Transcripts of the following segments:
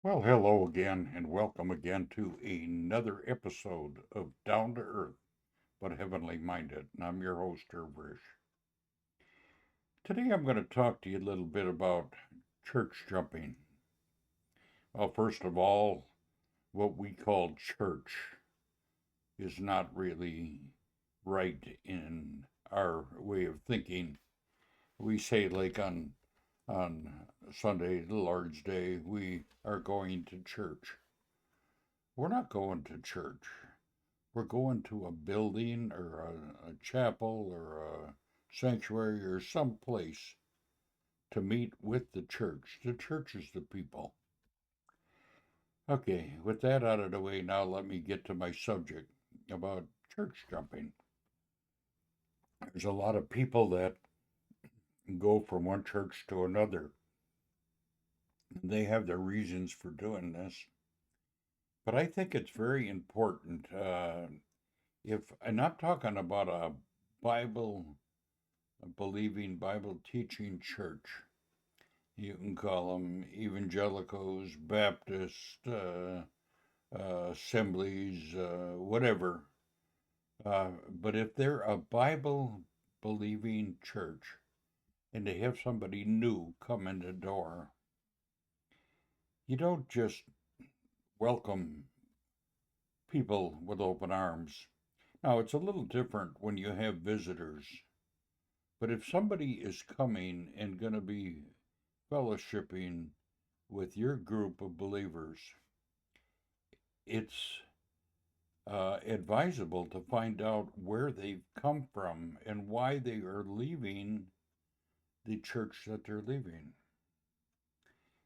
Well, hello again, and welcome again to another episode of Down to Earth but Heavenly Minded. And I'm your host, Herbrish. Today I'm going to talk to you a little bit about church jumping. Well, first of all, what we call church is not really right in our way of thinking. We say, like on Sunday, the Lord's Day, we are going to church. We're not going to church. We're going to a building or a chapel or a sanctuary or some place to meet with the church. The church is the people. Okay, with that out of the way, now let me get to my subject about church jumping. There's a lot of people that go from one church to another. They have their reasons for doing this, but I think it's very important. If I'm not talking about a Bible believing, Bible teaching church. You can call them evangelicals, Baptists, assemblies, whatever. But if they're a Bible believing church and they have somebody new come in the door, you don't just welcome people with open arms. Now, it's a little different when you have visitors, but if somebody is coming and going to be fellowshipping with your group of believers, it's advisable to find out where they've come from and why they are leaving the church that they're leaving.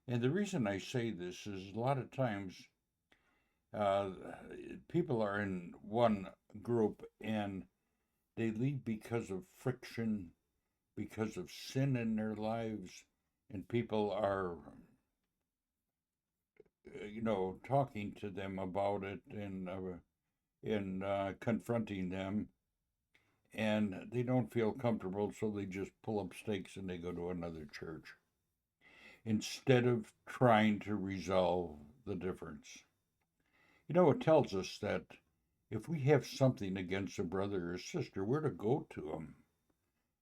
And the reason I say this is a lot of times uh, people are in one group and they leave because of friction, because of sin in their lives, and people are, talking to them about it and confronting them, and they don't feel comfortable, so they just pull up stakes and they go to another church instead of trying to resolve the difference. It tells us that if we have something against a brother or sister, we're to go to them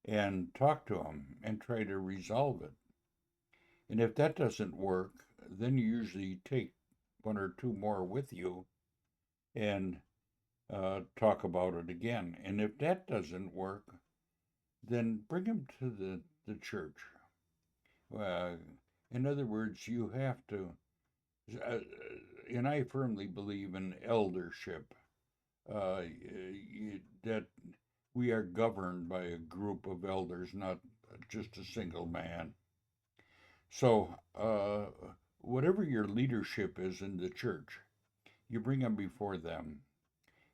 and talk to them and try to resolve it. And if that doesn't work, then you usually take one or two more with you and talk about it again. And if that doesn't work, then bring them to the church. Uh, in other words, you have to, uh, and I firmly believe in eldership, that we are governed by a group of elders, not just a single man. So, whatever your leadership is in the church, you bring them before them,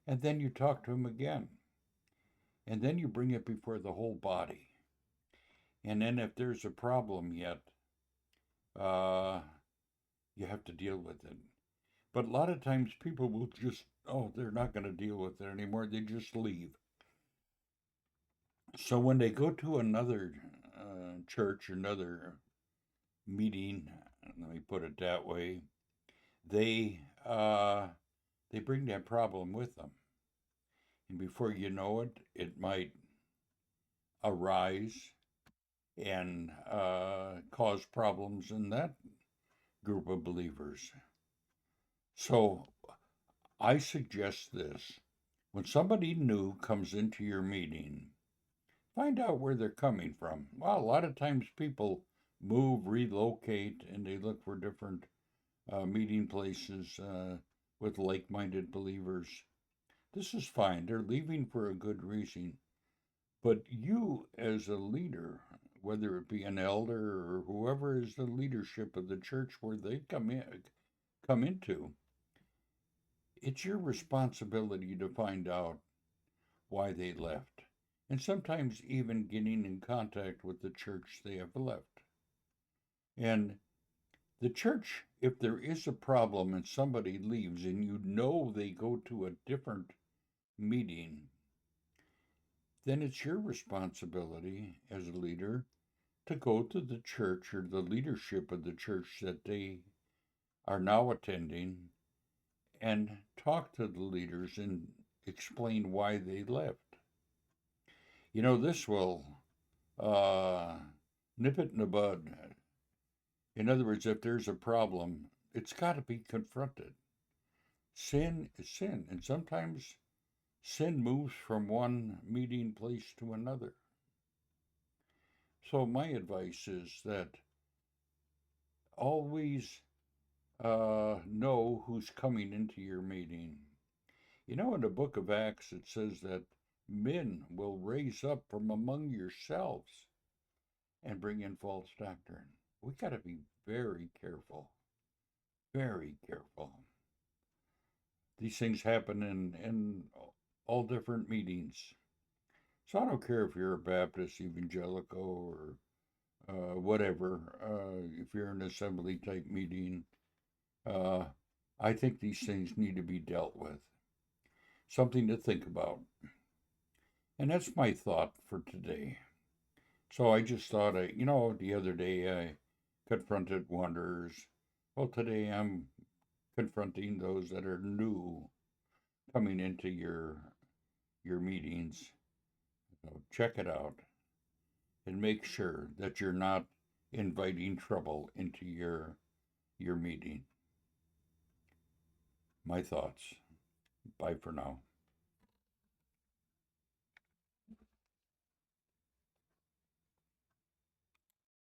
and then you talk to them again, and then you bring it before the whole body. And then if there's a problem yet, uh, you have to deal with it. But a lot of times people will just, oh, they're not going to deal with it anymore. They just leave. So when they go to another church, another meeting, let me put it that way, they they bring that problem with them, and before you know it, it might arise and cause problems in that group of believers. So I suggest this: when somebody new comes into your meeting, find out where they're coming from. Well, a lot of times people move, relocate, and they look for different meeting places with like minded believers. This is fine. They're leaving for a good reason. But you, as a leader, whether it be an elder or whoever is the leadership of the church where they come into, it's your responsibility to find out why they left, and sometimes even getting in contact with the church they have left. And the church, if there is a problem and somebody leaves and you know they go to a different meeting, then it's your responsibility as a leader to go to the church or the leadership of the church that they are now attending and talk to the leaders and explain why they left. This will nip it in the bud. In other words, if there's a problem, it's got to be confronted. Sin is sin, and sometimes sin moves from one meeting place to another. So my advice is that always know who's coming into your meeting. In the book of Acts, it says that men will raise up from among yourselves and bring in false doctrine. We got to be very careful, very careful. These things happen in all different meetings. So I don't care if you're a Baptist, evangelical, or whatever, if you're in an assembly type meeting, I think these things need to be dealt with. Something to think about. And that's my thought for today. So I just thought, the other day I confronted wanderers. Well, today I'm confronting those that are new coming into your meetings. So check it out and make sure that you're not inviting trouble into your meeting. My thoughts. Bye for now.